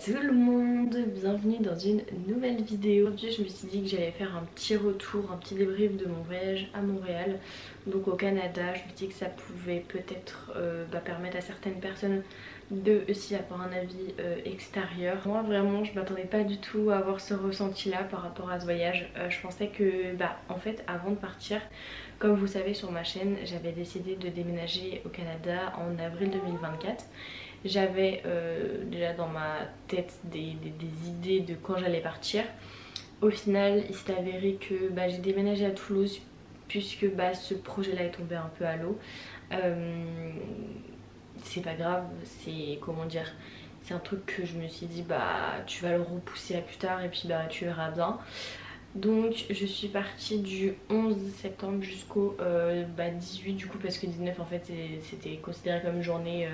tout le monde, bienvenue dans une nouvelle vidéo. Aujourd'hui je me suis dit que j'allais faire un petit retour, un petit débrief de mon voyage à Montréal, donc au Canada. Je me dis que ça pouvait peut-être permettre à certaines personnes de aussi avoir un avis extérieur. Moi vraiment je m'attendais pas du tout à avoir ce ressenti là par rapport à ce voyage. Je pensais que en fait avant de partir, comme vous savez sur ma chaîne, j'avais décidé de déménager au Canada en avril 2024. J'avais déjà dans ma tête des idées de quand j'allais partir. Au final il s'est avéré que j'ai déménagé à Toulouse puisque ce projet là est tombé un peu à l'eau. C'est pas grave, c'est comment dire, c'est un truc que je me suis dit tu vas le repousser à plus tard et puis tu verras bien. Donc je suis partie du 11 septembre jusqu'au 18 du coup, parce que 19 en fait c'était considéré comme journée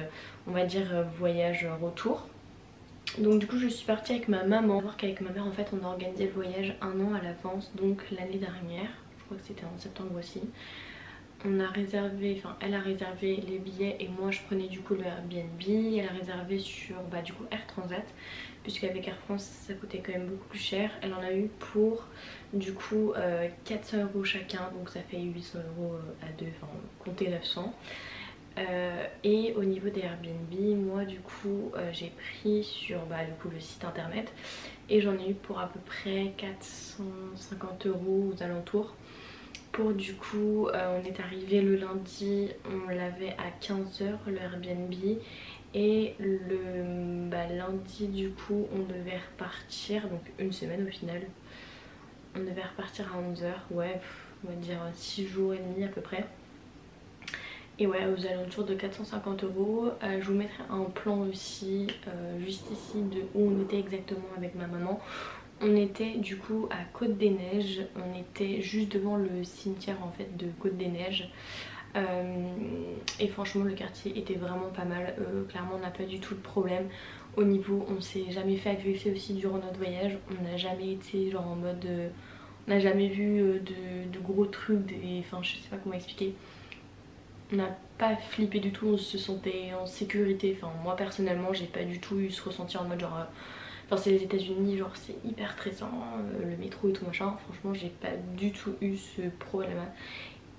on va dire voyage retour. Donc du coup je suis partie avec ma maman. Voir qu'avec ma mère en fait on a organisé le voyage un an à l'avance, donc l'année dernière, je crois que c'était en septembre aussi. On a réservé, enfin elle a réservé les billets et moi je prenais du coup le Airbnb. Elle a réservé sur du coup Air Transat, puisqu'avec Air France ça coûtait quand même beaucoup plus cher. Elle en a eu pour du coup 400 € chacun, donc ça fait 800 € à deux, enfin comptez 900. Et au niveau des Airbnb, moi du coup j'ai pris sur du coup le site internet et j'en ai eu pour à peu près 450 € aux alentours. Pour du coup on est arrivé le lundi, on l'avait à 15 h le Airbnb, et le lundi du coup on devait repartir, donc une semaine au final. On devait repartir à 11 h, ouais on va dire 6 jours et demi à peu près. Et ouais, aux alentours de 450 €. Je vous mettrai un plan aussi juste ici de où on était exactement avec ma maman. On était du coup à Côte-des-Neiges, on était juste devant le cimetière en fait de Côte-des-Neiges. Et franchement le quartier était vraiment pas mal, clairement on n'a pas du tout de problème. Au niveau, on s'est jamais fait agresser aussi durant notre voyage, on n'a jamais été genre en mode... on n'a jamais vu de gros trucs, enfin je sais pas comment expliquer. On n'a pas flippé du tout, on se sentait en sécurité. Enfin moi personnellement j'ai pas du tout eu ce ressenti en mode genre... Enfin c'est les États-Unis, genre c'est hyper stressant, le métro et tout machin. Franchement j'ai pas du tout eu ce problème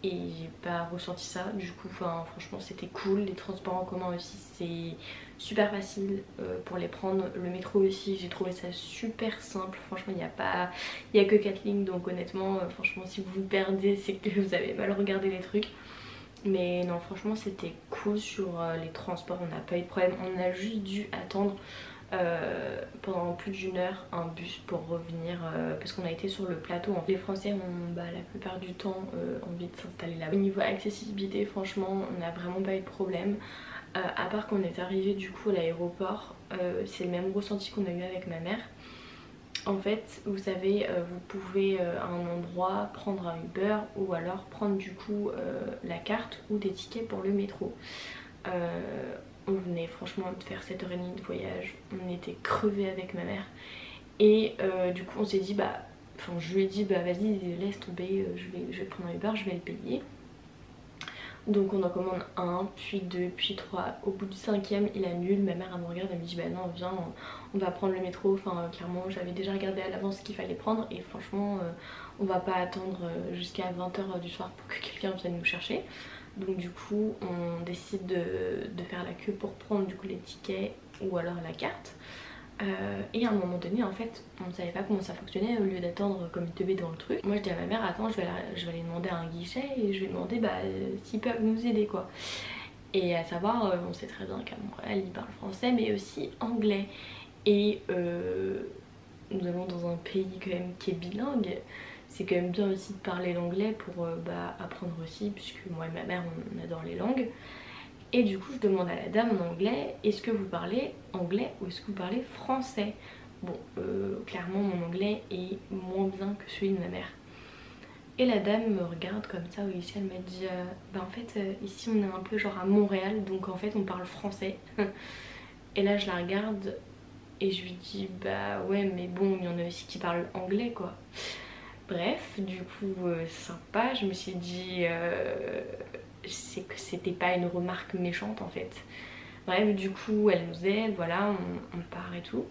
et j'ai pas ressenti ça. Du coup franchement c'était cool. Les transports en commun aussi c'est super facile pour les prendre. Le métro aussi j'ai trouvé ça super simple. Franchement il y a que 4 lignes, donc honnêtement franchement si vous vous perdez c'est que vous avez mal regardé les trucs. Mais non franchement c'était cool sur les transports, on n'a pas eu de problème. On a juste dû attendre pendant plus d'une heure un bus pour revenir parce qu'on a été sur le plateau. Les Français ont la plupart du temps envie de s'installer là. Au niveau accessibilité franchement on n'a vraiment pas eu de problème. À part qu'on est arrivé du coup à l'aéroport, c'est le même ressenti qu'on a eu avec ma mère. En fait vous savez vous pouvez à un endroit prendre un Uber ou alors prendre du coup la carte ou des tickets pour le métro. On venait franchement de faire 7 h 30 de voyage, on était crevés avec ma mère et du coup on s'est dit je lui ai dit vas-y laisse tomber, je vais prendre un Uber, je vais le payer. Donc on en commande un, puis deux, puis trois. Au bout du 5e il annule. Ma mère elle me regarde, elle me dit non viens on va prendre le métro. Enfin clairement j'avais déjà regardé à l'avance ce qu'il fallait prendre et franchement on va pas attendre jusqu'à 20 h du soir pour que quelqu'un vienne nous chercher. Donc du coup on décide de faire la queue pour prendre du coup les tickets ou alors la carte. Et à un moment donné en fait on ne savait pas comment ça fonctionnait. Au lieu d'attendre comme une teubée dans le truc, moi je dis à ma mère attends je vais aller demander à un guichet et je vais demander s'ils peuvent nous aider quoi. Et à savoir on sait très bien qu'à Montréal ils parlent français mais aussi anglais. Et nous allons dans un pays quand même qui est bilingue. C'est quand même bien aussi de parler l'anglais pour apprendre aussi, puisque moi et ma mère on adore les langues. Et du coup je demande à la dame en anglais, est-ce que vous parlez anglais ou est-ce que vous parlez français? Bon clairement mon anglais est moins bien que celui de ma mère. Et la dame me regarde comme ça au lycée, elle m'a dit en fait ici on est un peu genre à Montréal donc en fait on parle français. Et là je la regarde et je lui dis ouais mais bon il y en a aussi qui parlent anglais quoi. Bref, du coup sympa, je me suis dit c'est que c'était pas une remarque méchante en fait. Bref, du coup elle nous aide, voilà, on part et tout.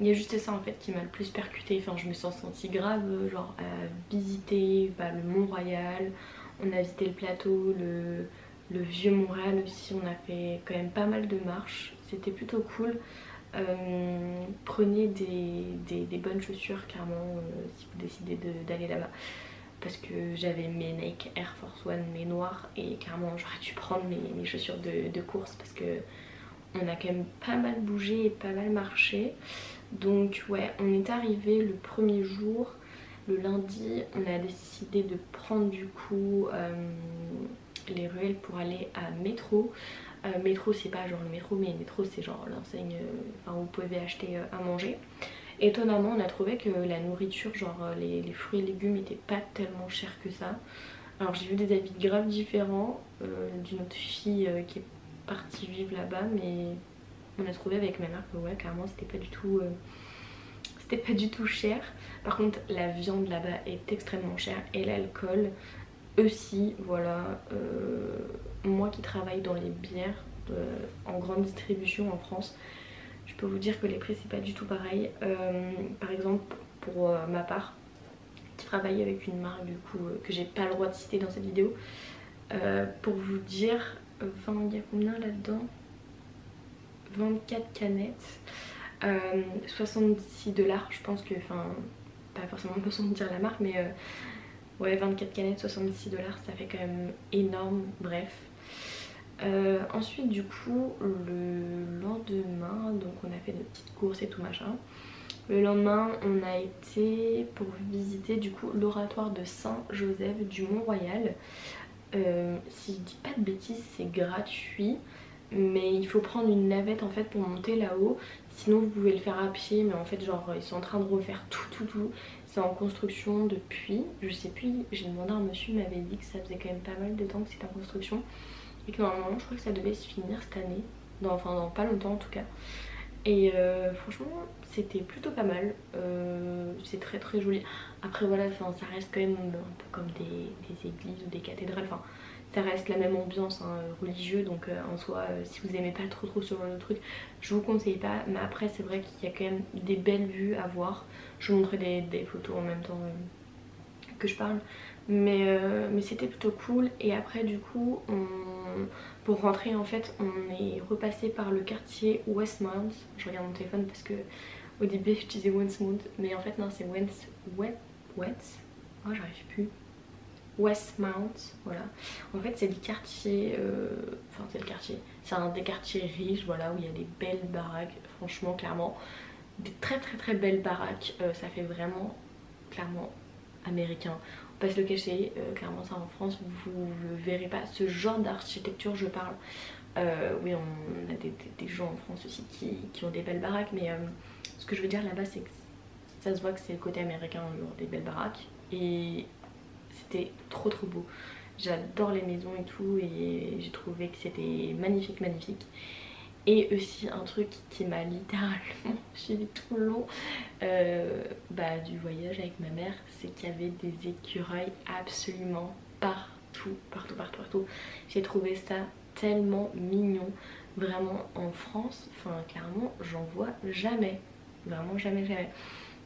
il y a juste ça en fait qui m'a le plus percuté. Enfin, je me suis sentie grave, genre à visiter le Mont-Royal. On a visité le plateau, le vieux Montréal aussi. On a fait quand même pas mal de marches. C'était plutôt cool. Prenez des bonnes chaussures clairement si vous décidez d'aller là-bas. Parce que j'avais mes Nike Air Force One, mes noirs. Et clairement j'aurais dû prendre mes chaussures de course parce que on a quand même pas mal bougé et pas mal marché. Donc ouais, on est arrivé le premier jour, le lundi. On a décidé de prendre du coup les ruelles pour aller à Métro. Métro, c'est pas genre le métro, mais Métro c'est genre l'enseigne où vous pouvez acheter à manger. Étonnamment, on a trouvé que la nourriture, genre les fruits et légumes étaient pas tellement chers que ça. Alors j'ai vu des avis grave différents d'une autre fille qui est partie vivre là-bas, mais on a trouvé avec ma mère que ouais, clairement c'était pas du tout cher. Par contre la viande là-bas est extrêmement chère et l'alcool aussi. Voilà, moi qui travaille dans les bières en grande distribution en France, je peux vous dire que les prix c'est pas du tout pareil. Par exemple pour ma part, qui travaille avec une marque du coup que j'ai pas le droit de citer dans cette vidéo, pour vous dire, il y a combien là-dedans, 24 canettes, 66 $. Je pense que, enfin, pas forcément besoin de dire la marque, mais ouais, 24 canettes, 66 $, ça fait quand même énorme. Bref. Ensuite du coup le lendemain, donc on a fait nos petites courses et tout machin. Le lendemain on a été pour visiter du coup l'oratoire de Saint-Joseph du Mont-Royal. Si je dis pas de bêtises c'est gratuit, mais il faut prendre une navette en fait pour monter là-haut. Sinon vous pouvez le faire à pied, mais en fait genre ils sont en train de refaire tout. C'est en construction depuis, je sais plus, j'ai demandé à un monsieur, il m'avait dit que ça faisait quand même pas mal de temps que c'était en construction. Et que normalement je crois que ça devait se finir cette année, enfin dans pas longtemps en tout cas. Et franchement c'était plutôt pas mal, c'est très joli. Après voilà, ça reste quand même un peu comme des églises ou des cathédrales, enfin ça reste la même ambiance hein, religieuse. Donc en soi si vous aimez pas trop ce genre de truc, je vous conseille pas. Mais après c'est vrai qu'il y a quand même des belles vues à voir. Je vous montrerai des photos en même temps que je parle. Mais c'était plutôt cool. Et après du coup pour rentrer en fait on est repassé par le quartier Westmount. Je regarde mon téléphone parce que au début je disais Westmount, mais en fait non c'est oh j'arrive plus, Westmount, voilà. En fait c'est le quartier, enfin c'est le quartier, c'est un des quartiers riches, voilà, où il y a des belles baraques, franchement clairement des très belles baraques. Ça fait vraiment clairement américain, on peut se le cacher, clairement ça en France vous le verrez pas, ce genre d'architecture je parle. Oui on a des gens en France aussi qui ont des belles baraques, mais ce que je veux dire là-bas c'est que ça se voit que c'est le côté américain, genre des belles baraques, et c'était trop beau. J'adore les maisons et tout, et j'ai trouvé que c'était magnifique. Et aussi un truc qui m'a littéralement suivi tout le long du voyage avec ma mère, c'est qu'il y avait des écureuils absolument partout. J'ai trouvé ça tellement mignon. Vraiment en France, enfin clairement j'en vois jamais. Vraiment jamais.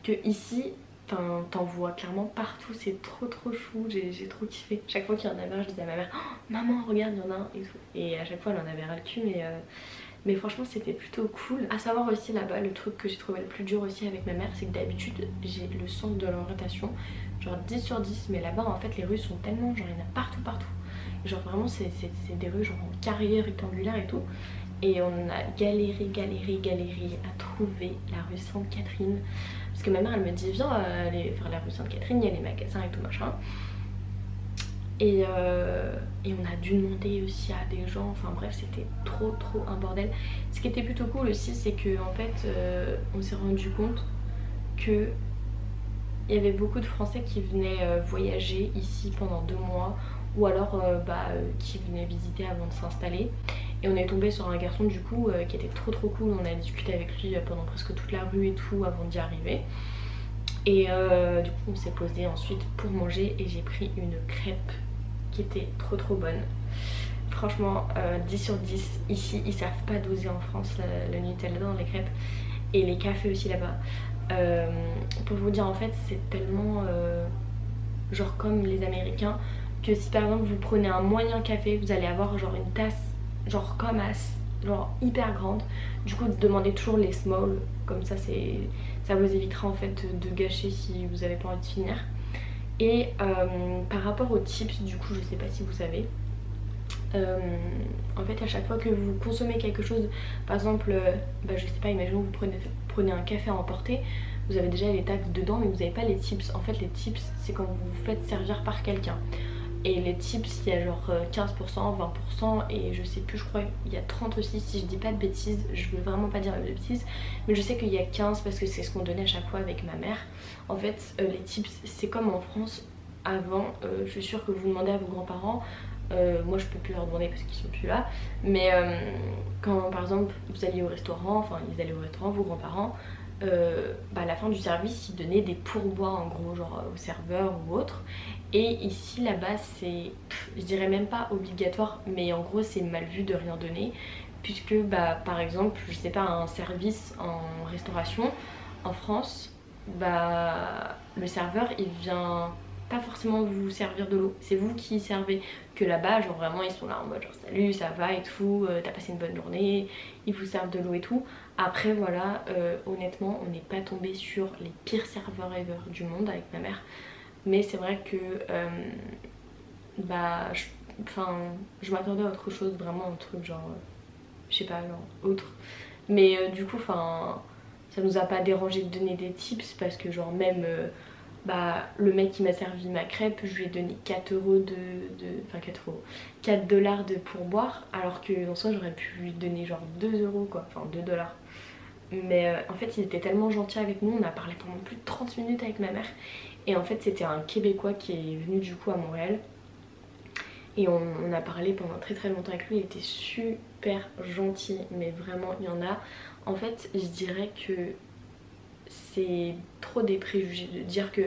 Que ici, t'en vois clairement partout, c'est trop chou, j'ai trop kiffé. Chaque fois qu'il y en avait un, je disais à ma mère oh, maman regarde il y en a un et tout. Et à chaque fois elle en avait ras le cul, mais franchement c'était plutôt cool. À savoir aussi là-bas, le truc que j'ai trouvé le plus dur aussi avec ma mère, c'est que d'habitude j'ai le centre de l'orientation genre 10 sur 10, mais là-bas en fait les rues sont tellement, genre il y en a partout. Genre vraiment c'est des rues genre en carré rectangulaire et tout. Et on a galéré à trouver la rue Sainte-Catherine. Parce que ma mère elle me dit viens aller faire la rue Sainte-Catherine, il y a les magasins et tout machin. Et on a dû demander aussi à des gens, enfin bref c'était trop un bordel. Ce qui était plutôt cool aussi c'est que en fait on s'est rendu compte que il y avait beaucoup de Français qui venaient voyager ici pendant 2 mois, ou alors qui venaient visiter avant de s'installer. Et on est tombé sur un garçon du coup qui était trop cool. On a discuté avec lui pendant presque toute la rue et tout avant d'y arriver. Et du coup on s'est posé ensuite pour manger et j'ai pris une crêpe qui était trop bonne. Franchement 10 sur 10. Ici ils savent pas doser en France le Nutella dans les crêpes. et les cafés aussi là-bas. Pour vous dire en fait c'est tellement genre comme les Américains, que si par exemple vous prenez un moyen café, vous allez avoir genre une tasse genre comme as, genre hyper grande. Du coup demandez toujours les small, comme ça ça vous évitera en fait de gâcher si vous avez pas envie de finir. Et par rapport aux tips, du coup je sais pas si vous savez, en fait à chaque fois que vous consommez quelque chose, par exemple bah, je sais pas, imaginons que vous prenez un café à emporter, vous avez déjà les taxes dedans mais vous n'avez pas les tips. En fait les tips c'est quand vous vous faites servir par quelqu'un. Et les tips, il y a genre 15%, 20% et je sais plus, je crois il y a 30 aussi si je dis pas de bêtises. Je veux vraiment pas dire de bêtises, mais je sais qu'il y a 15 parce que c'est ce qu'on donnait à chaque fois avec ma mère. En fait les tips c'est comme en France avant, je suis sûre que vous demandez à vos grands-parents. Moi je peux plus leur demander parce qu'ils sont plus là, mais quand par exemple vous alliez au restaurant, enfin ils allaient au restaurant, vos grands-parents, bah, à la fin du service ils donnaient des pourboires en gros, genre au serveur ou autre. Et ici là-bas c'est, je dirais même pas obligatoire, mais en gros c'est mal vu de rien donner, puisque bah par exemple je sais pas, un service en restauration en France, bah le serveur il vient pas forcément vous servir de l'eau, c'est vous qui servez. Que là-bas genre vraiment ils sont là en mode genre salut ça va et tout, t'as passé une bonne journée, ils vous servent de l'eau et tout. Après voilà, honnêtement on n'est pas tombé sur les pires serveurs ever du monde avec ma mère, mais c'est vrai que bah je m'attendais à autre chose, vraiment un truc genre je sais pas, genre autre. Mais du coup ça nous a pas dérangé de donner des tips parce que genre même bah le mec qui m'a servi ma crêpe, je lui ai donné 4 euros enfin 4 euros, 4 dollars de pourboire, alors que en soi j'aurais pu lui donner genre 2 euros quoi, enfin 2 dollars. Mais en fait il était tellement gentil avec nous, on a parlé pendant plus de 30 minutes avec ma mère. Et en fait c'était un Québécois qui est venu du coup à Montréal. Et on a parlé pendant très très longtemps avec lui, il était super gentil, mais vraiment il y en a. En fait je dirais que c'est trop des préjugés de dire que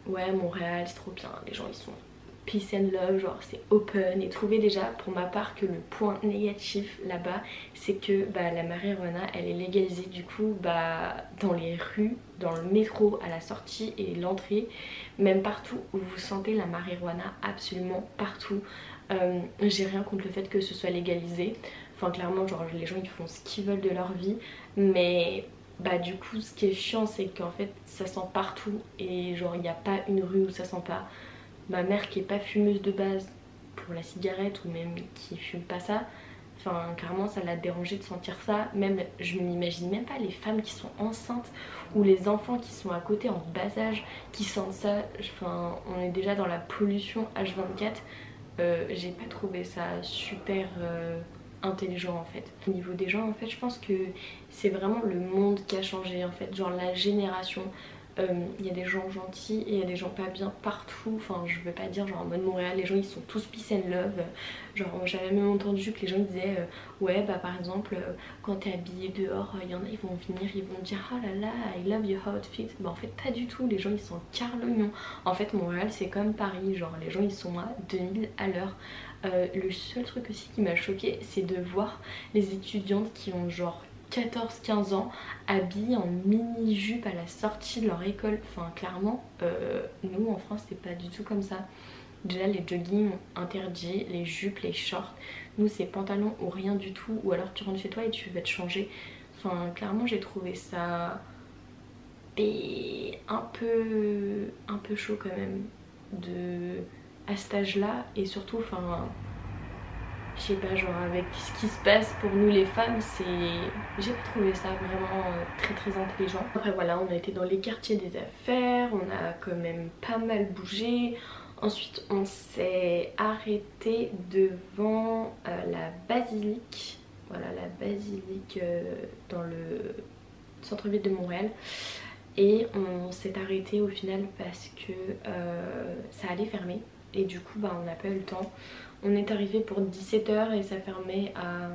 ouais Montréal c'est trop bien, les gens ils sont peace and love, genre c'est open et trouver. Déjà pour ma part que le point négatif là-bas c'est que bah, la marijuana elle est légalisée du coup bah, dans les rues, dans le métro, à la sortie et l'entrée, même partout où vous sentez la marijuana, absolument partout. J'ai rien contre le fait que ce soit légalisé, enfin clairement genre les gens ils font ce qu'ils veulent de leur vie, mais bah du coup ce qui est chiant c'est qu'en fait ça sent partout et genre il n'y a pas une rue où ça sent pas. Ma mère qui est pas fumeuse de base pour la cigarette ou même qui fume pas ça, enfin clairement ça l'a dérangé de sentir ça. Même je m'imagine même pas les femmes qui sont enceintes ou les enfants qui sont à côté en bas âge qui sentent ça. Enfin on est déjà dans la pollution H24. J'ai pas trouvé ça super intelligent en fait. Au niveau des gens en fait je pense que c'est vraiment le monde qui a changé en fait, genre la génération. Il y a des gens gentils et il y a des gens pas bien partout. Enfin je veux pas dire genre en mode Montréal les gens ils sont tous peace and love. Genre j'avais même entendu que les gens disaient ouais bah par exemple quand t'es habillé dehors il y en a ils vont venir, ils vont dire oh là là I love your outfit. Bah en fait pas du tout, les gens ils sont car l'oignon. En fait Montréal c'est comme Paris, genre les gens ils sont à 2000 à l'heure. Le seul truc aussi qui m'a choqué c'est de voir les étudiantes qui ont genre 14-15 ans habillés en mini-jupe à la sortie de leur école. Enfin clairement nous en France c'est pas du tout comme ça. Déjà les joggings interdits, les jupes, les shorts. Nous c'est pantalon ou rien du tout, ou alors tu rentres chez toi et tu vas te changer. Enfin clairement j'ai trouvé ça un peu chaud quand même à cet âge là. Et surtout enfin je sais pas, genre avec ce qui se passe pour nous les femmes, j'ai trouvé ça vraiment très très intelligent. Après voilà, on a été dans les quartiers des affaires, on a quand même pas mal bougé. Ensuite on s'est arrêté devant la basilique, voilà la basilique dans le centre-ville de Montréal. Et on s'est arrêté au final parce que ça allait fermer et du coup bah on n'a pas eu le temps. On est arrivé pour 17h et ça fermait à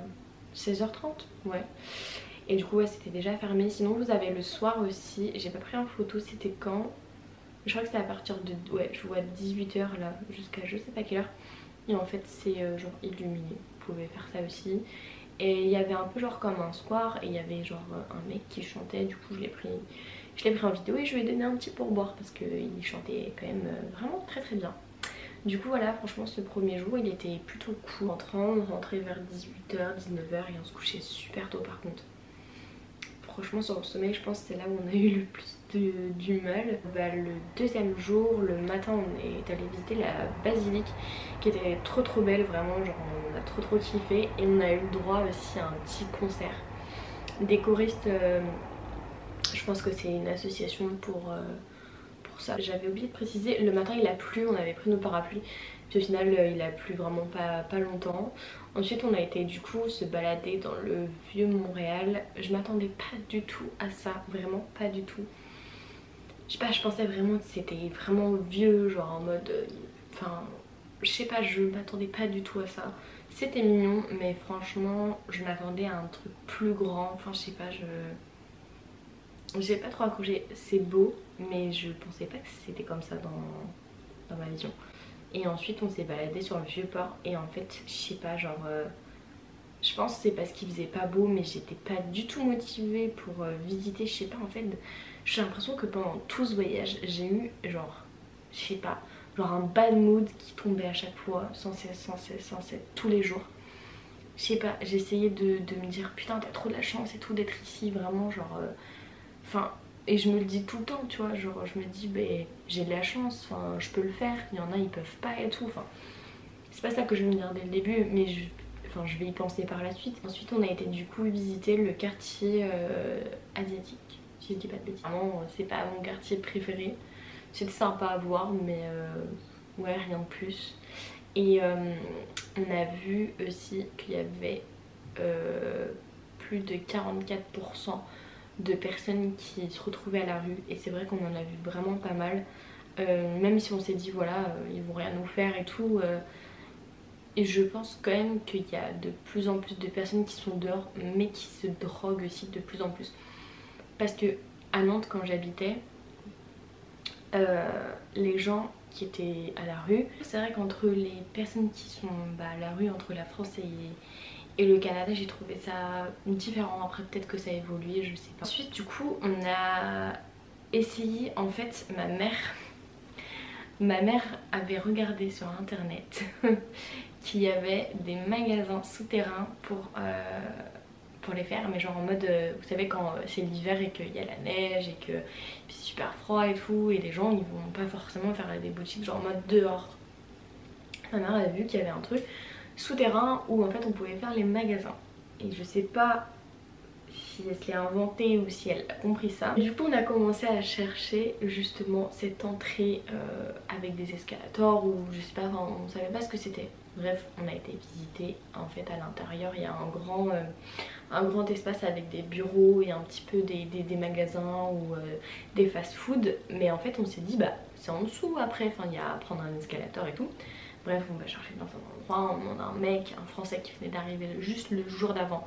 16h30, ouais. Et du coup ouais c'était déjà fermé. Sinon vous avez le soir aussi, j'ai pas pris en photo c'était quand. Je crois que c'est à partir de, ouais je vois 18h là jusqu'à je sais pas quelle heure. Et en fait c'est genre illuminé, vous pouvez faire ça aussi. Et il y avait un peu genre comme un square et il y avait genre un mec qui chantait. Du coup je l'ai pris en vidéo et je lui ai donné un petit pourboire parce qu'il chantait quand même vraiment très très bien. Du coup voilà, franchement ce premier jour il était plutôt cool. On rentrait vers 18h, 19h et on se couchait super tôt par contre. Franchement sur le sommeil je pense que c'est là où on a eu le plus du mal. Le deuxième jour, le matin on est allé visiter la basilique qui était trop belle vraiment, genre on a trop kiffé. Et on a eu le droit aussi à un petit concert. Des choristes, je pense que c'est une association pour ça. J'avais oublié de préciser, le matin il a plu, on avait pris nos parapluies. Puis au final il a plu vraiment pas longtemps. Ensuite on a été du coup se balader dans le vieux Montréal. Je m'attendais pas du tout à ça, vraiment pas du tout. Je sais pas, je pensais vraiment que c'était vraiment vieux, genre en mode... Enfin, je sais pas, je m'attendais pas du tout à ça. C'était mignon, mais franchement je m'attendais à un truc plus grand. Enfin je sais pas, j'ai pas trop accroché. C'est beau, mais je pensais pas que c'était comme ça dans ma vision. Et ensuite on s'est baladé sur le vieux port et en fait je sais pas, genre je pense que c'est parce qu'il faisait pas beau, mais j'étais pas du tout motivée pour visiter. Je sais pas, en fait j'ai l'impression que pendant tout ce voyage j'ai eu genre, je sais pas, genre un bad mood qui tombait à chaque fois, sans cesse, tous les jours. Je sais pas, j'essayais de me dire putain t'as trop de la chance et tout d'être ici, vraiment genre enfin, et je me le dis tout le temps, tu vois, genre je me dis j'ai de la chance, enfin je peux le faire, il y en a ils peuvent pas et tout, enfin c'est pas ça que je vais me dire dès le début, mais je vais y penser par la suite. Ensuite on a été du coup visiter le quartier asiatique, si je dis pas de bêtises. Vraiment c'est pas mon quartier préféré, c'était sympa à voir mais ouais rien de plus. Et on a vu aussi qu'il y avait plus de 44% de personnes qui se retrouvaient à la rue et c'est vrai qu'on en a vu vraiment pas mal. Même si on s'est dit voilà ils vont rien nous faire et tout, et je pense quand même qu'il y a de plus en plus de personnes qui sont dehors mais qui se droguent aussi de plus en plus. Parce que à Nantes quand j'habitais, les gens qui étaient à la rue, c'est vrai qu'entre les personnes qui sont à la rue, entre la France et le Canada, j'ai trouvé ça différent. Après peut-être que ça a évolué, je sais pas. Ensuite du coup on a essayé, en fait ma mère avait regardé sur internet qu'il y avait des magasins souterrains pour les faire, mais genre en mode vous savez quand c'est l'hiver et qu'il y a la neige et que c'est super froid et tout, et les gens ils vont pas forcément faire des boutiques genre en mode dehors. Ma mère a vu qu'il y avait un truc souterrain où en fait on pouvait faire les magasins, et je sais pas si elle se l'est inventé ou si elle a compris ça. Et du coup on a commencé à chercher justement cette entrée avec des escalators, ou je sais pas, enfin, on savait pas ce que c'était. Bref, on a été visiter, en fait à l'intérieur il y a un grand espace avec des bureaux et un petit peu des magasins ou des fast food, mais en fait on s'est dit bah c'est en dessous après, enfin il y a à prendre un escalator et tout. Bref, on va chercher dans un endroit, on demande à un mec, un français qui venait d'arriver juste le jour d'avant.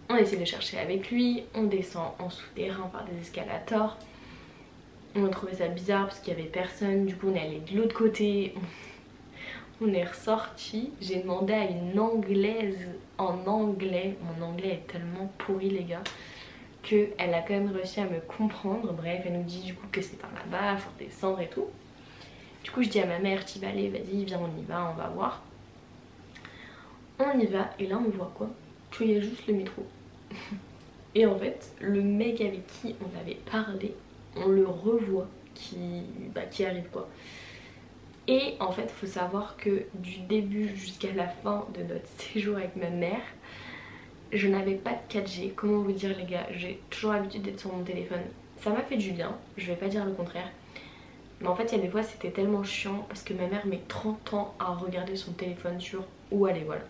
On essaie de chercher avec lui, on descend en souterrain par des escalators. On a trouvé ça bizarre parce qu'il y avait personne, du coup on est allé de l'autre côté. On est ressorti, j'ai demandé à une anglaise en anglais, mon anglais est tellement pourri les gars, qu'elle a quand même réussi à me comprendre. Bref, elle nous dit du coup que c'est par là-bas, faut descendre et tout. Du coup je dis à ma mère, tu vas aller, vas-y viens on y va, on va voir. On y va et là on voit quoi? Qu'il y a juste le métro. Et en fait le mec avec qui on avait parlé, on le revoit qui arrive quoi. Et en fait faut savoir que du début jusqu'à la fin de notre séjour avec ma mère, je n'avais pas de 4G. Comment vous dire les gars, j'ai toujours l'habitude d'être sur mon téléphone. Ça m'a fait du bien, je vais pas dire le contraire. Mais en fait il y a des fois c'était tellement chiant parce que ma mère met 30 ans à regarder son téléphone sur où aller, voilà.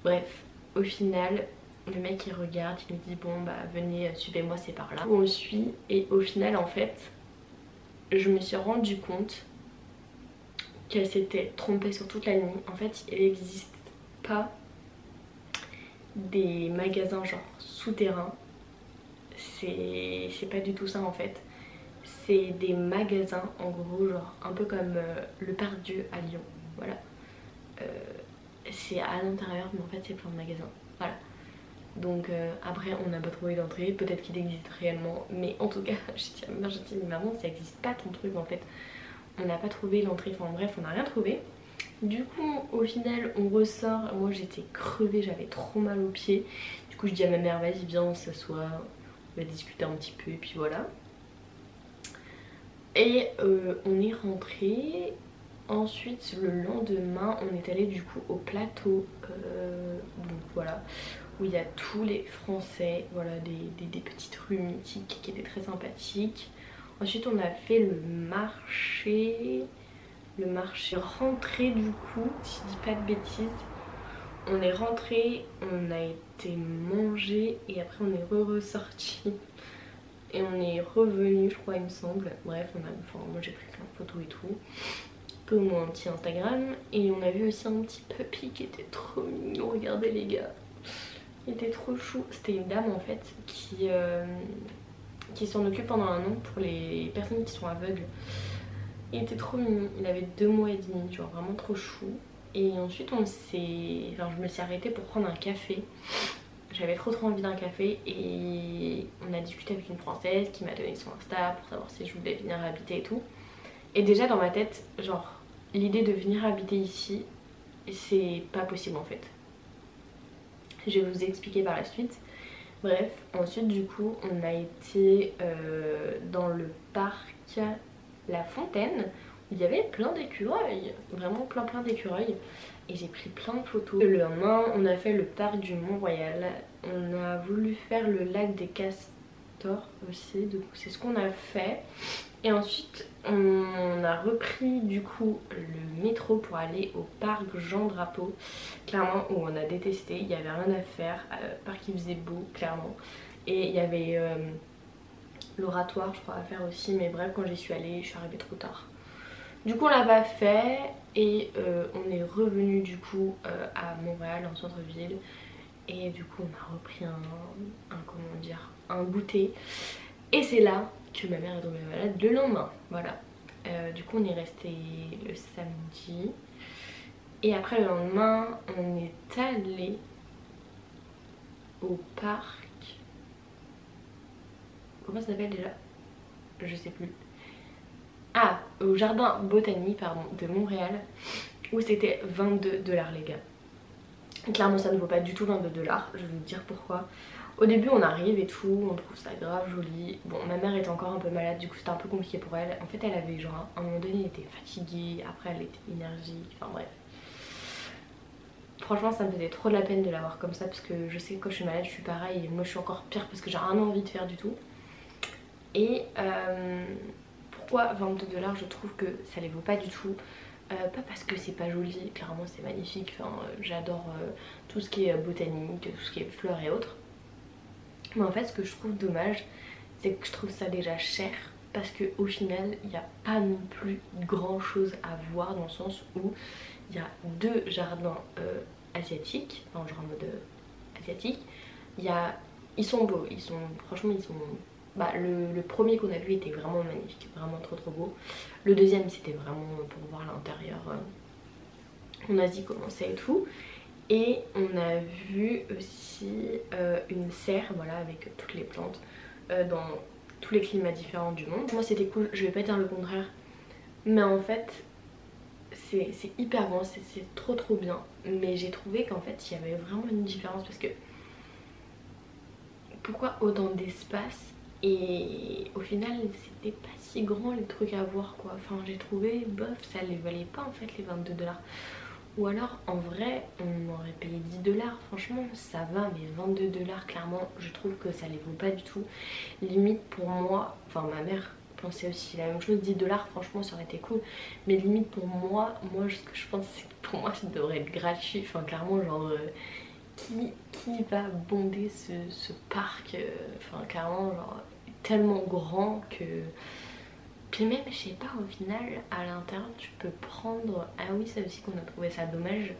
Bref, au final le mec il regarde, il nous dit bon bah venez suivez-moi, c'est par là. On le suit et au final en fait je me suis rendu compte qu'elle s'était trompée sur toute la ligne. En fait il n'existe pas des magasins genre souterrains, c'est pas du tout ça en fait. C'est des magasins en gros genre un peu comme le Parc-Dieu à Lyon, voilà. C'est à l'intérieur mais en fait c'est plein de magasins, voilà. Donc après on n'a pas trouvé l'entrée, peut-être qu'il existe réellement, mais en tout cas j'ai dit à ma mère, j'ai dit mais maman ça existe pas ton truc en fait. On n'a pas trouvé l'entrée, enfin bref on n'a rien trouvé. Du coup au final on ressort, moi j'étais crevée, j'avais trop mal aux pieds. Du coup je dis à ma mère vas-y viens on s'assoit, on va discuter un petit peu et puis voilà. Et on est rentré. Ensuite le lendemain on est allé du coup au plateau, donc voilà, où il y a tous les Français, voilà, des petites rues mythiques qui étaient très sympathiques. Ensuite on a fait le marché rentré du coup, si je dis pas de bêtises. On est rentré, on a été mangé et après on est ressorti et on est revenu je crois il me semble. Bref moi j'ai pris plein de photos et tout, comme un petit Instagram, et on a vu aussi un petit puppy qui était trop mignon, regardez les gars, il était trop chou. C'était une dame en fait qui s'en occupe pendant un an pour les personnes qui sont aveugles. Il était trop mignon, il avait 2 mois et demi, genre vraiment trop chou. Et ensuite je me suis arrêtée pour prendre un café. J'avais trop envie d'un café et on a discuté avec une Française qui m'a donné son Insta pour savoir si je voulais venir habiter et tout. Et déjà dans ma tête, genre l'idée de venir habiter ici, c'est pas possible en fait. Je vais vous expliquer par la suite. Bref, ensuite du coup on a été dans le parc La Fontaine, où il y avait plein d'écureuils, vraiment plein d'écureuils, et j'ai pris plein de photos. Le lendemain on a fait le parc du Mont-Royal, on a voulu faire le lac des Castors aussi, donc c'est ce qu'on a fait. Et ensuite on a repris du coup le métro pour aller au parc Jean Drapeau, clairement où on a détesté, il n'y avait rien à faire, parc il faisait beau clairement, et il y avait l'oratoire je crois à faire aussi, mais bref quand j'y suis allée je suis arrivée trop tard. Du coup on l'a pas fait et on est revenu du coup à Montréal en centre-ville, et du coup on a repris un goûter, et c'est là que ma mère est tombée malade le lendemain, voilà. Du coup on est resté le samedi et après le lendemain on est allé au parc, comment ça s'appelle déjà, je sais plus, au jardin botanique pardon de Montréal, où c'était 22 $ les gars. Clairement ça ne vaut pas du tout 22 $, je vais vous dire pourquoi. Au début on arrive et tout, on trouve ça grave joli. Bon ma mère était encore un peu malade, du coup c'était un peu compliqué pour elle. En fait elle avait genre à un moment donné elle était fatiguée, après elle était énergique, enfin bref. Franchement ça me faisait trop de la peine de la voir comme ça, parce que je sais que quand je suis malade je suis pareil, et moi je suis encore pire parce que j'ai rien envie de faire du tout. Et pourquoi 22 $, je trouve que ça les vaut pas du tout. Pas parce que c'est pas joli, clairement c'est magnifique, enfin, j'adore tout ce qui est botanique, tout ce qui est fleurs et autres. Mais en fait ce que je trouve dommage, c'est que je trouve ça déjà cher, parce qu'au final il n'y a pas non plus grand chose à voir, dans le sens où il y a 2 jardins asiatiques, enfin genre en mode asiatique. Ils sont beaux, franchement ils sont... le premier qu'on a vu était vraiment magnifique, vraiment trop beau. Le deuxième c'était vraiment pour voir l'intérieur en Asie comment c'est et tout. Et on a vu aussi une serre, voilà, avec toutes les plantes dans tous les climats différents du monde. Moi c'était cool, je vais pas dire le contraire, mais en fait c'est hyper grand, c'est trop bien. Mais j'ai trouvé qu'en fait il y avait vraiment une différence, parce que pourquoi autant d'espace et au final c'était pas si grand les trucs à voir quoi. Enfin j'ai trouvé bof, ça les valait pas en fait les 22 $. Ou alors en vrai on aurait payé 10 $, franchement ça va, mais 22 $ clairement je trouve que ça les vaut pas du tout. Limite pour moi, enfin ma mère pensait aussi la même chose, 10 $ franchement ça aurait été cool, mais limite pour moi, ce que je pense c'est que pour moi ça devrait être gratuit, enfin clairement genre qui va bonder ce parc, enfin clairement genre tellement grand que... Puis même je sais pas, au final à l'intérieur tu peux prendre... Ah oui ça aussi qu'on a trouvé ça dommage,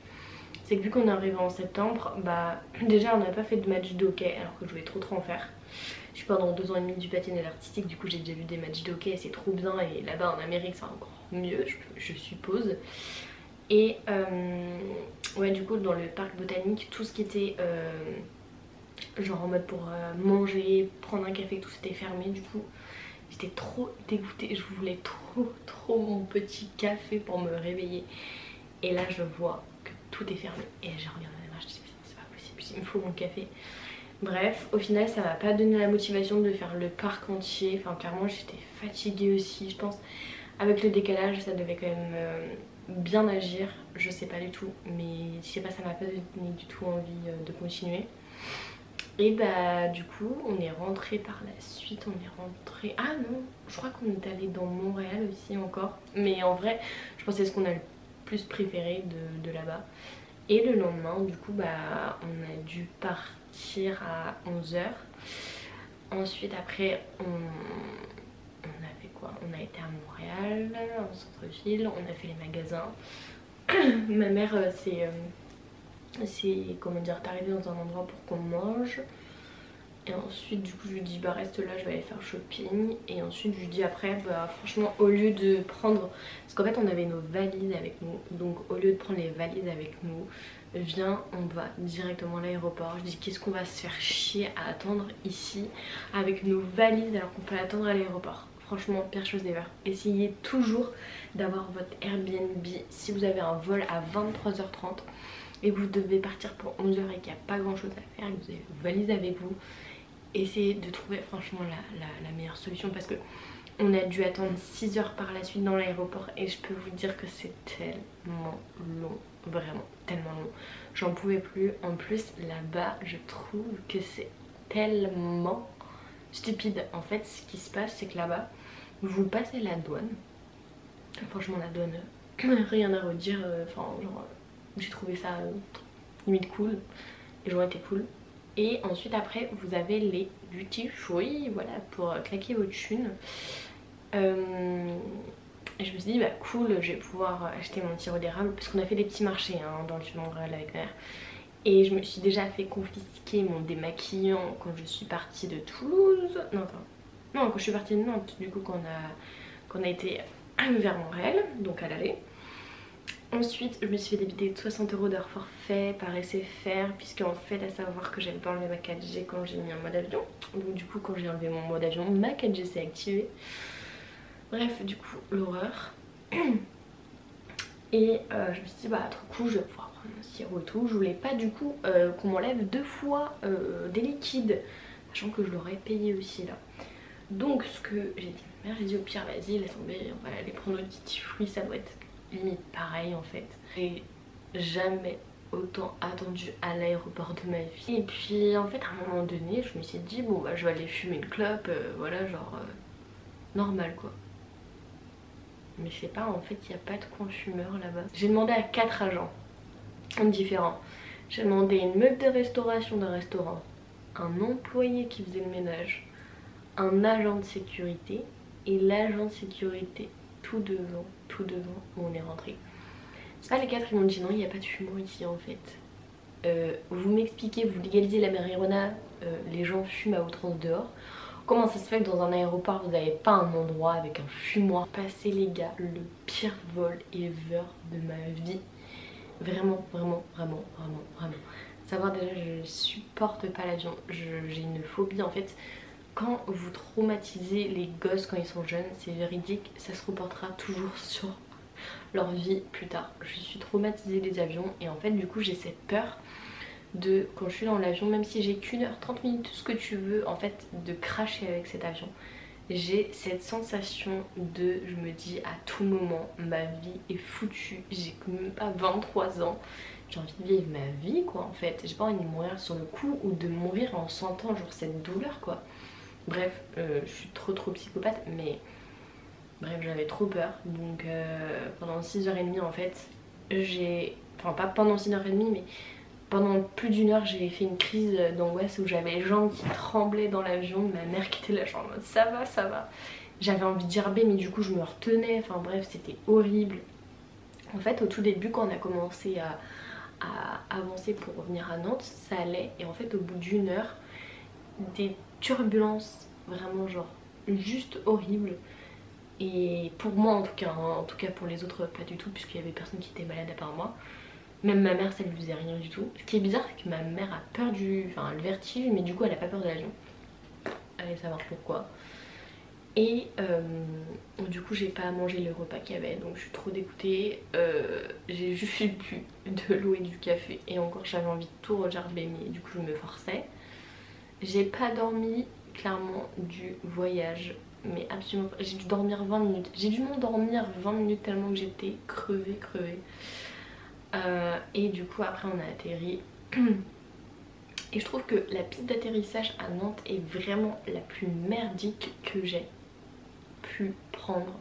c'est que vu qu'on est arrivé en septembre, bah déjà on n'a pas fait de match de hockey alors que je voulais trop en faire. Je suis pendant 2 ans et demi du patinage artistique, du coup j'ai déjà vu des matchs de hockey, c'est trop bien, et là-bas en Amérique c'est encore mieux je suppose. Et ouais du coup dans le parc botanique tout ce qui était genre en mode pour manger, prendre un café, tout c'était fermé. Du coup j'étais trop dégoûtée, je voulais trop mon petit café pour me réveiller. Et là je vois que tout est fermé et j'ai regardé la marche, je me suis dit c'est pas possible, il me faut mon café. Bref, au final ça m'a pas donné la motivation de faire le parc entier. Enfin clairement j'étais fatiguée aussi, je pense avec le décalage ça devait quand même bien agir. Je sais pas du tout, mais je sais pas, ça m'a pas donné du tout envie de continuer. Et bah du coup on est rentré par la suite, on est rentré... Ah non, je crois qu'on est allé dans Montréal aussi encore. Mais en vrai je pense que c'est ce qu'on a le plus préféré de là-bas. Et le lendemain du coup bah on a dû partir à 11 h. Ensuite après on a fait quoi? On a été à Montréal, en centre-ville, on a fait les magasins. Ma mère c'est comment dire, t'arriver dans un endroit pour qu'on mange. Et ensuite du coup je lui dis bah reste là, je vais aller faire shopping. Et ensuite je lui dis après bah franchement au lieu de prendre, parce qu'en fait on avait nos valises avec nous, donc au lieu de prendre les valises avec nous, viens on va directement à l'aéroport. Je dis qu'est-ce qu'on va se faire chier à attendre ici avec nos valises alors qu'on peut attendre à l'aéroport. Franchement pire chose ever. Essayez toujours d'avoir votre Airbnb si vous avez un vol à 23h30 et vous devez partir pour 11 h et qu'il n'y a pas grand chose à faire et que vous avez vos valises avec vous. Essayez de trouver franchement la meilleure solution parce que on a dû attendre 6 h par la suite dans l'aéroport et je peux vous dire que c'est tellement long, vraiment tellement long. J'en pouvais plus. En plus là-bas je trouve que c'est tellement stupide. En fait ce qui se passe c'est que là-bas vous passez la douane. Franchement la douane rien à redire, enfin genre j'ai trouvé ça limite cool, les gens étaient cool. Et ensuite après vous avez les duty free, voilà, pour claquer votre thune. Et je me suis dit bah cool, je vais pouvoir acheter mon sirop d'érable parce qu'on a fait des petits marchés hein, dans le sud Montréal avec ma mère. Et je me suis déjà fait confisquer mon démaquillant quand je suis partie de Toulouse. Non attends, non quand je suis partie de Nantes du coup quand on a été vers Montréal, donc à l'aller. Ensuite je me suis fait débiter de 60 € d'heure forfait par SFR, puisque en fait à savoir que j'avais pas enlevé ma 4G quand j'ai mis en mode avion. Donc du coup quand j'ai enlevé mon mode avion, ma 4G s'est activée. Bref du coup l'horreur. Et je me suis dit bah trop cool, je vais pouvoir prendre mon sirop et tout. Je voulais pas du coup qu'on m'enlève 2 fois des liquides, sachant que je l'aurais payé aussi là. Donc ce que j'ai dit à ma mère, j'ai dit au pire vas-y laisse tomber, on va aller prendre au Duty Free, ça doit être limite pareil en fait. J'ai jamais autant attendu à l'aéroport de ma vie. Et puis en fait à un moment donné je me suis dit bon bah je vais aller fumer une clope, voilà genre normal quoi. Mais je sais pas, en fait il n'y a pas de coin fumeur là-bas. J'ai demandé à 4 agents différents. J'ai demandé une meuf de restauration d'un restaurant, un employé qui faisait le ménage, un agent de sécurité et l'agent de sécurité tout devant où on est rentré. C'est pas les 4, ils m'ont dit non il n'y a pas de fumeur ici en fait. Vous m'expliquez, vous légalisez la marijuana, les gens fument à outrance dehors. Comment ça se fait que dans un aéroport vous n'avez pas un endroit avec un fumoir? Passez les gars, le pire vol ever de ma vie. Vraiment. Savoir déjà je supporte pas l'avion, j'ai une phobie en fait. Quand vous traumatisez les gosses quand ils sont jeunes, c'est véridique, ça se reportera toujours sur leur vie plus tard. Je suis traumatisée des avions et en fait du coup j'ai cette peur de quand je suis dans l'avion, même si j'ai qu'une heure, 30 minutes, tout ce que tu veux en fait, de cracher avec cet avion. J'ai cette sensation de, je me dis à tout moment ma vie est foutue, j'ai même pas 23 ans, j'ai envie de vivre ma vie quoi en fait. J'ai pas envie de mourir sur le coup ou de mourir en sentant genre cette douleur quoi. Bref, je suis trop psychopathe, mais bref j'avais trop peur. Donc pendant 6h30 en fait j'ai, enfin pas pendant 6h30 mais pendant plus d'une heure j'ai fait une crise d'angoisse où j'avais les jambes qui tremblaient dans l'avion, ma mère qui était là genre en mode ça va. J'avais envie de gerber mais du coup je me retenais, enfin bref c'était horrible. En fait au tout début quand on a commencé à avancer pour revenir à Nantes ça allait, et en fait au bout d'une heure des turbulences vraiment genre juste horribles. Et pour moi en tout cas, hein, en tout cas pour les autres pas du tout puisqu'il y avait personne qui était malade à part moi. Même ma mère ça lui faisait rien du tout. Ce qui est bizarre c'est que ma mère a peur enfin le vertige, mais du coup elle a pas peur de l'avion. Allez savoir pourquoi. Et du coup j'ai pas mangé le repas qu'il y avait, donc je suis trop dégoûtée. J'ai juste bu de l'eau et du café et encore j'avais envie de tout regerber, mais du coup je me forçais. J'ai pas dormi clairement du voyage, mais absolument pas. J'ai dû dormir 20 minutes. J'ai dû m'endormir 20 minutes tellement que j'étais crevée. Et du coup après on a atterri. Et je trouve que la piste d'atterrissage à Nantes est vraiment la plus merdique que j'ai pu prendre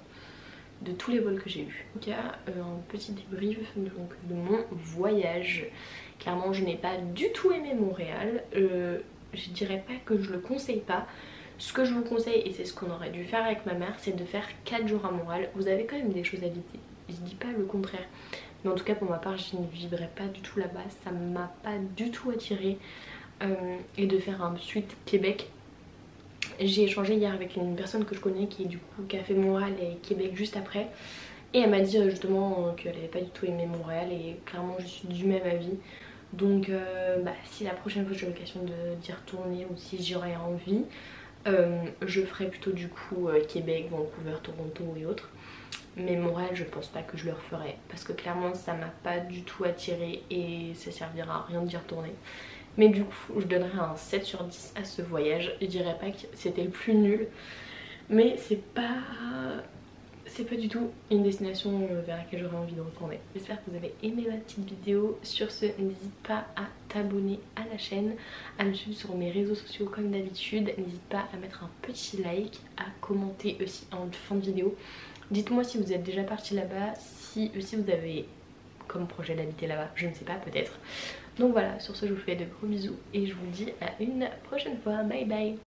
de tous les vols que j'ai eu. En tout cas, un petit débrief donc, de mon voyage. Clairement je n'ai pas du tout aimé Montréal. Je dirais pas que je le conseille pas. Ce que je vous conseille, et c'est ce qu'on aurait dû faire avec ma mère, c'est de faire 4 jours à Montréal. Vous avez quand même des choses à visiter, je dis pas le contraire, mais en tout cas pour ma part je ne vivrai pas du tout là-bas, ça m'a pas du tout attirée. Et de faire un suite Québec. J'ai échangé hier avec une personne que je connais qui a fait Montréal et Québec juste après, et elle m'a dit justement qu'elle n'avait pas du tout aimé Montréal, et clairement je suis du même avis. Donc si la prochaine fois j'ai l'occasion d'y retourner ou si j'aurais envie, je ferai plutôt du coup Québec, Vancouver, Toronto et autres. Mais Montréal je pense pas que je le referai parce que clairement ça m'a pas du tout attiré et ça servira à rien d'y retourner. Mais du coup je donnerai un 7 sur 10 à ce voyage. Je dirais pas que c'était le plus nul, mais c'est pas du tout une destination vers laquelle j'aurais envie de retourner. J'espère que vous avez aimé ma petite vidéo. Sur ce, n'hésite pas à t'abonner à la chaîne, à me suivre sur mes réseaux sociaux comme d'habitude. N'hésite pas à mettre un petit like, à commenter aussi en fin de vidéo. Dites-moi si vous êtes déjà parti là-bas, si aussi vous avez comme projet d'habiter là-bas, je ne sais pas, peut-être. Donc voilà, sur ce je vous fais de gros bisous et je vous dis à une prochaine fois. Bye bye.